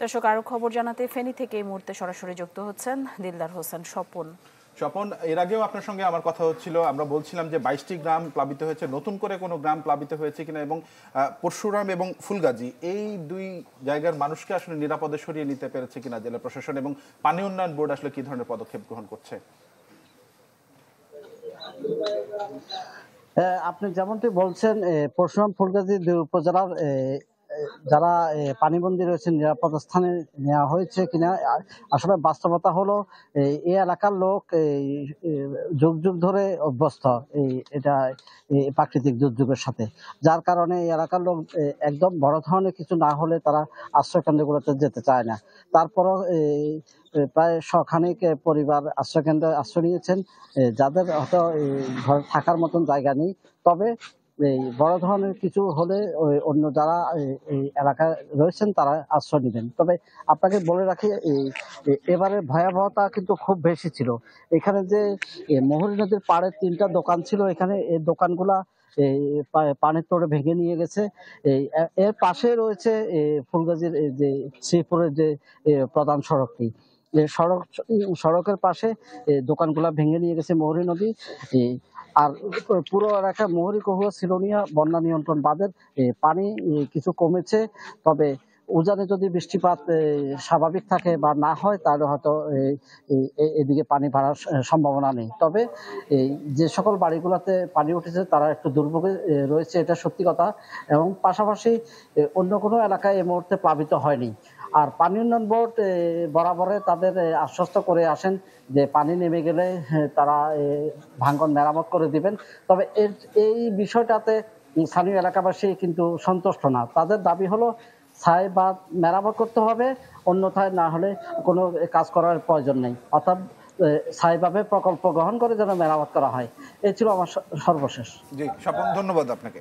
দর্শক, আরো খবর জানাতে ফেনী থেকে এই মুহূর্তে সরাসরি যুক্ত হচ্ছেন দিলদার হোসেন স্বপন। স্বপন, এর আগেও আপনার সঙ্গে আমার কথা হচ্ছিল, আমরা বলছিলাম যে 22টি গ্রাম প্লাবিত হয়েছে, নতুন করে কোনো গ্রাম প্লাবিত হয়েছে কিনা, এবং পরশুরাম এবং ফুলগাজী এই দুই জায়গার মানুষকে আসলে নিরাপদে সরিয়ে নিতে পেরেছে কিনা জেলা প্রশাসন, এবং পানি উন্নয়ন বোর্ড আসলে কি ধরনের পদক্ষেপ গ্রহণ করছে? আপনি যেমনটি বলছেন, পরশুরাম ফুলগাজী দুই উপজেলার যারা পানিবন্দী রয়েছে নিরাপদ স্থানে নেওয়া হয়েছে কিনা। আসলে বাস্তবতা হলো এই এলাকার লোক যুগ যুগ ধরে অভ্যস্ত এটা প্রাকৃতিক দুর্যোগের সাথে, যার কারণে এই এলাকার লোক একদম বড় ধরনের কিছু না হলে তারা আশ্রয় কেন্দ্রগুলোতে যেতে চায় না। তারপরও প্রায় শখানেক পরিবার আশ্রয় কেন্দ্রে আশ্রয় নিয়েছেন, যাদের হয়তো ঘরে থাকার মতন জায়গা নেই। তবে এই বড় ধরনের কিছু হলে অন্য যারা এই এলাকায় রয়েছেন তারা আশ্রয় নেবেন। তবে আপনাকে বলে রাখি, এবারে ভয়াবহতা কিন্তু খুব বেশি ছিল। এখানে যে মহুরী নদীর পাড়ে 3টা দোকান ছিল, এখানে এই দোকানগুলা এই পানির তোড়ে ভেঙে নিয়ে গেছে। এর পাশে রয়েছে ফুলগাজীর যে শ্রীপুরের যে প্রধান সড়কটি, সড়কের পাশে দোকানগুলা ভেঙে নিয়ে গেছে মহুরী নদী। আর পুরো এলাকা মহুরী কহুয়া সিলোনিয়া বন্যা নিয়ন্ত্রণ বাঁধের পানি কিছু কমেছে। তবে উজানে যদি বৃষ্টিপাত স্বাভাবিক থাকে বা না হয় তাহলে হয়তো এদিকে পানি বাড়ার সম্ভাবনা নেই। তবে যে সকল বাড়িগুলোতে পানি উঠেছে তারা একটু দুর্ভোগে রয়েছে, এটা সত্যি কথা। এবং পাশাপাশি অন্য কোনো এলাকায় এই মুহূর্তে প্লাবিত হয়নি। আর পানি উন্নয়ন বোর্ড বরাবরে তাদের আশ্বস্ত করে আসেন যে পানি নেমে গেলে তারা ভাঙন মেরামত করে দিবেন। তবে এই বিষয়টাতে স্থানীয় এলাকাবাসী কিন্তু সন্তুষ্ট না। তাদের দাবি হলো ছাই বা মেরামত করতে হবে, অন্যথায় না হলে কোনো কাজ করার প্রয়োজন নেই। অর্থাৎ স্থায়ীভাবে প্রকল্প গ্রহণ করে যেন মেরামত করা হয়। এই ছিল আমার সর্বশেষ। জি স্বপন, ধন্যবাদ আপনাকে।